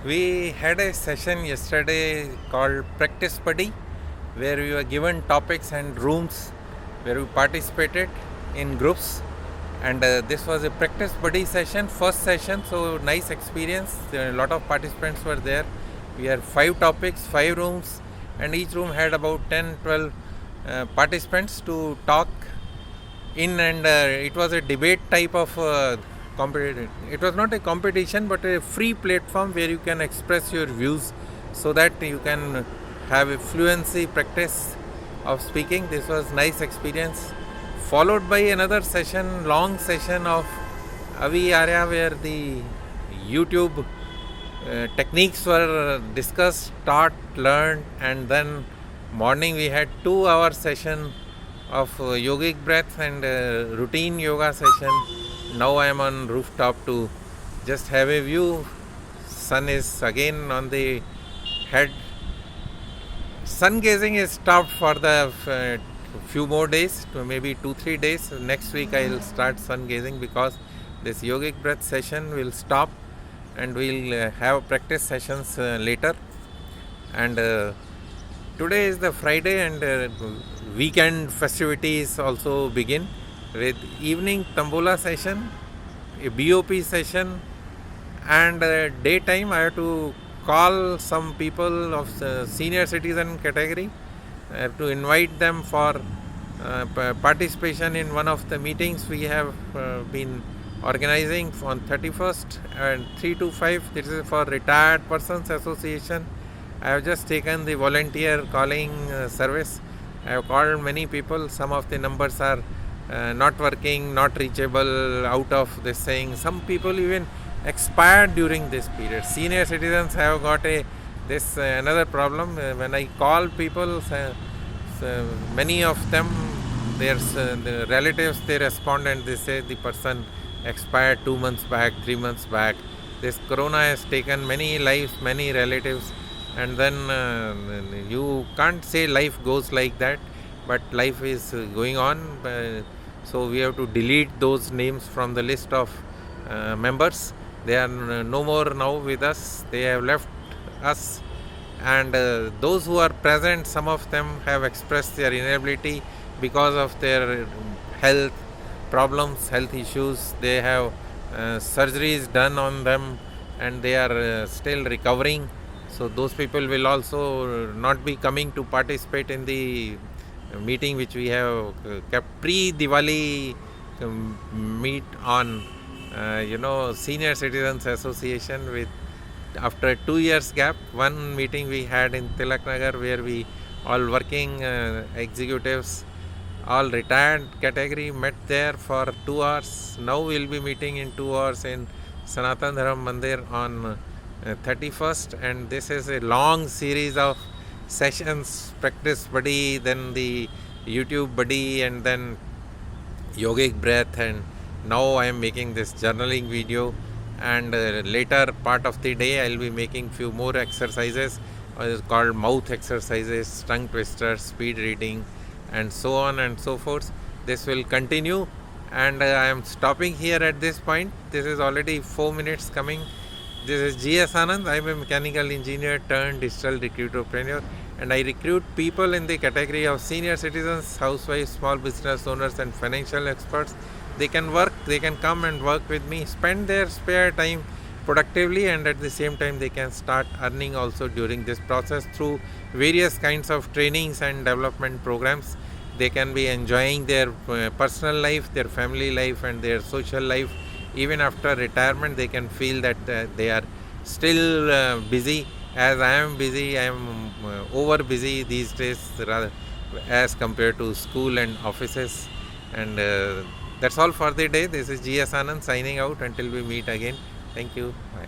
We had a session yesterday called Practice Buddy, where we were given topics and rooms where we participated in groups. And this was a Practice Buddy session, first session, so nice experience. A lot of participants were there. We had 5 topics, 5 rooms, and each room had about 10 12 participants to talk in, and it was a debate type of competition. It was not a competition but a free platform where you can express your views so that you can have a fluency practice of speaking. This was nice experience, followed by another session, long session of Avi Arya, where the YouTube techniques were discussed, taught, learned, and then morning we had 2-hour session of yogic breath and routine yoga session. Now I am on rooftop to just have a view. Sun is again on the head. Sun gazing is stopped for the few more days, maybe 2-3 days. Next week I will start sun gazing because this yogic breath session will stop, and we'll have practice sessions later. And today is the Friday, and weekend festivities also begin with evening Tambola session, a BOP session, and daytime I have to call some people of senior citizen category. I have to invite them for participation in one of the meetings we have been organizing on 31st and 3 to 5. This is for Retired Persons Association. I have just taken the volunteer calling service. I have called many people. Some of the numbers are not working, not reachable, out of this saying. Some people even expired during this period. Senior citizens have got this another problem. When I call people, many of them, the relatives, they respond and they say the person expired 2 months back, 3 months back. This corona has taken many lives, many relatives, and then you can't say life goes like that, but life is going on. So we have to delete those names from the list of members. They are no more now with us. They have left us, and those who are present, some of them have expressed their inability because of their health problems, health issues. They have surgeries done on them, and they are still recovering. So those people will also not be coming to participate in the meeting which we have kept pre-Diwali meet on Senior Citizens Association. With after 2 years gap, one meeting we had in Tilak Nagar where we all working executives, all retired category, met there for 2 hours. Now we will be meeting in 2 hours in Sanatan Dharam Mandir on 31st, and this is a long series of sessions, practice buddy, then the YouTube buddy, and then yogic breath, and now I am making this journaling video, and later part of the day I will be making few more exercises called mouth exercises, tongue twisters, speed reading, and so on and so forth. This will continue, and I am stopping here at this point. This is already 4 minutes coming. This is G.S. Anand. I am a mechanical engineer turned digital recruiterpreneur, and I recruit people in the category of senior citizens, housewives, small business owners, and financial experts. They can come and work with me, spend their spare time productively, and at the same time they can start earning also during this process through various kinds of trainings and development programs. They can be enjoying their personal life, their family life, and their social life. Even after retirement, they can feel that they are still busy. As I am busy, I am over busy these days rather as compared to school and offices. And that's all for the day. This is G.S. Anand signing out until we meet again. Thank you. Bye.